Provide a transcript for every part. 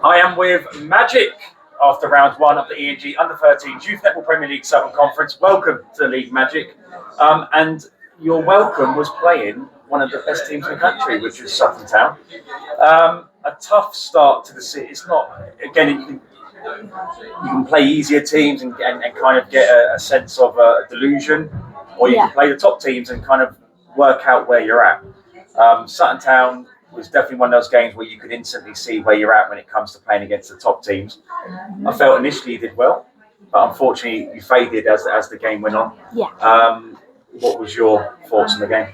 I am with Magic after round one of the ENG Under-13 Youth Netball Premier League Southern Conference. Welcome to the league, Magic. And your welcome was playing one of the best teams in the country, which was Sutton Town. A tough start to the season. It's not, again, you can play easier teams and kind of get a sense of a delusion, or you can play the top teams and kind of work out where you're at. Sutton Town was definitely one of those games where you could instantly see where you're at when it comes to playing against the top teams. I felt initially you did well, but unfortunately you faded as the game went on. Yeah. What was your thoughts on the game?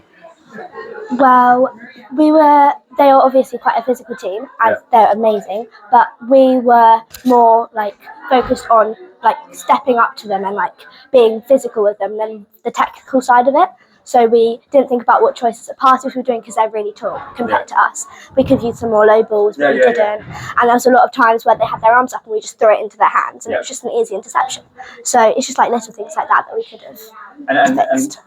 Well, they were obviously quite a physical team, and they're amazing, but we were more like focused on like stepping up to them and like being physical with them than the technical side of it. So we didn't think about what choices of passes we were doing because they're really tall compared to us. We could use some more low balls, but we didn't. And there was a lot of times where they had their arms up and we just threw it into their hands, and it was just an easy interception. So it's just like little things like that we could have fixed.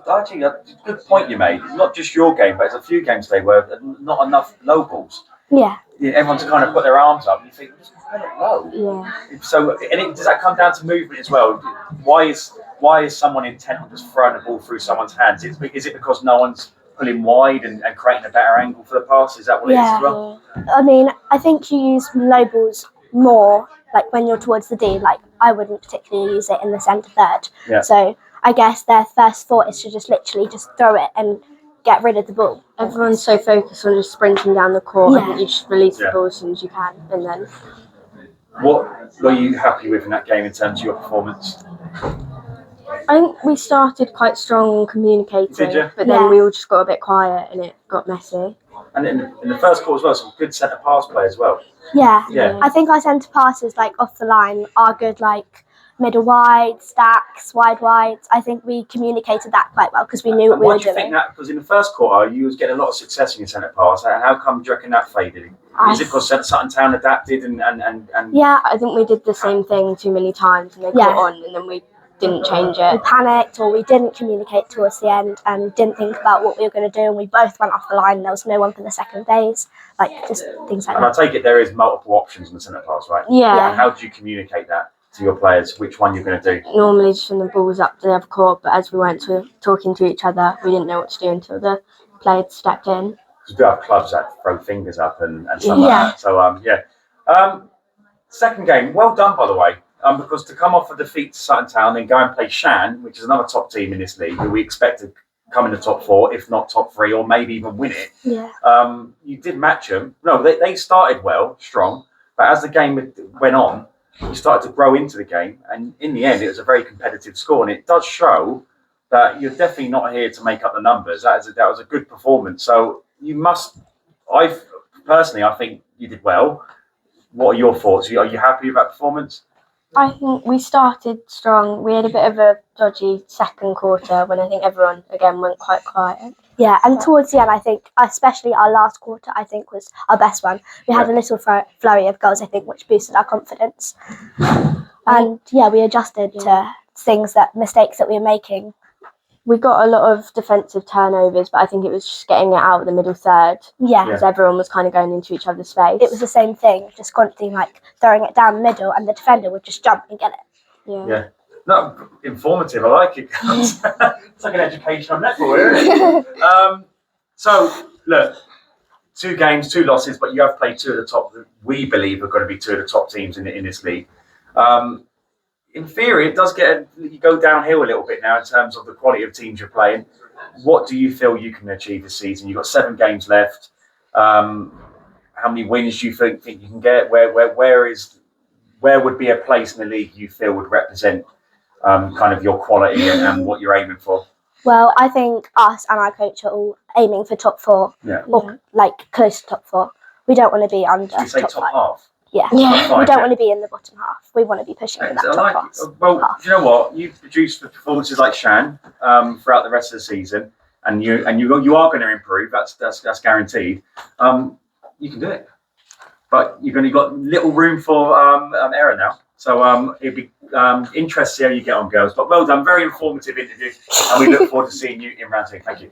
Actually, a good point you made. It's not just your game, but there's a few games today where not enough low balls. Yeah. Everyone's kind of put their arms up, and you think, just put it low. Yeah. So, does that come down to movement as well? Why is someone intent on just throwing the ball through someone's hands? Is it because no one's pulling wide and creating a better angle for the pass? Is that what it is as well? I mean, I think you use low balls more, like when you're towards the D. Like, I wouldn't particularly use it in the centre third. Yeah. So I guess their first thought is to just literally just throw it and get rid of the ball. Everyone's so focused on just sprinting down the court. I think you should release the ball as soon as you can, and then. What were you happy with in that game in terms of your performance? I think we started quite strong and communicating, but then we all just got a bit quiet and it got messy. And in the first quarter as well, some good centre pass play as well. Yeah. I think our centre passes, like off the line, are good, like middle wide, stacks, wides. I think we communicated that quite well because we knew what we were doing. Why do you think that? Because in the first quarter, you was getting a lot of success in your centre pass. How come do you reckon that faded? Is it because Sutton Town adapted and? Yeah, I think we did the same thing too many times and they got on, and then we didn't change it. We panicked, or we didn't communicate towards the end and didn't think about what we were going to do, and we both went off the line and there was no one for the second phase, like just things like that. And I take it there is multiple options in the centre pass, right? Yeah. And how do you communicate that to your players, which one you're going to do? Normally just when the ball was up to the other court, but as we went talking to each other, we didn't know what to do until the players stepped in. Because we do have clubs that throw fingers up and stuff like that. So, second game, well done, by the way. Because to come off a defeat to Sutton Town and go and play Shan, which is another top team in this league, who we expect to come in the top four, if not top three, or maybe even win it. Yeah. You did match them. No, they started well, strong, but as the game went on, you started to grow into the game, and in the end, it was a very competitive score, and it does show that you're definitely not here to make up the numbers. That was a good performance. So you must. I think you did well. What are your thoughts? Are you happy with that performance? I think we started strong. We had a bit of a dodgy second quarter when I think everyone again went quite quiet. Yeah, and towards the end, I think, especially our last quarter, I think was our best one. We had a little flurry of goals, I think, which boosted our confidence. And we adjusted to mistakes that we were making. We got a lot of defensive turnovers, but I think it was just getting it out of the middle third. Yeah. Because everyone was kind of going into each other's face. It was the same thing, just constantly like throwing it down the middle, and the defender would just jump and get it. Yeah. No, informative. I like it. It's like an education on netball, isn't it? So, look, 2 games, 2 losses, but you have played 2 of the top, we believe are going to be 2 of the top teams in this league. In theory, it does you go downhill a little bit now in terms of the quality of teams you're playing. What do you feel you can achieve this season? You've got 7 games left. How many wins do you think you can get? Where would be a place in the league you feel would represent kind of your quality and what you're aiming for? Well, I think us and our coach are all aiming for top 4, or like close to top 4. We don't want to be under. Should we say top half? Yeah. We don't want to be in the bottom half. We want to be pushing for that top half. Well, do you know what? You've produced performances like Shan throughout the rest of the season, and you are going to improve. That's guaranteed. You can do it, but you've got little room for error now. So it'd be interesting to see how you get on, girls. But well done, very informative interview, and we look forward to seeing you in round 2. Thank you.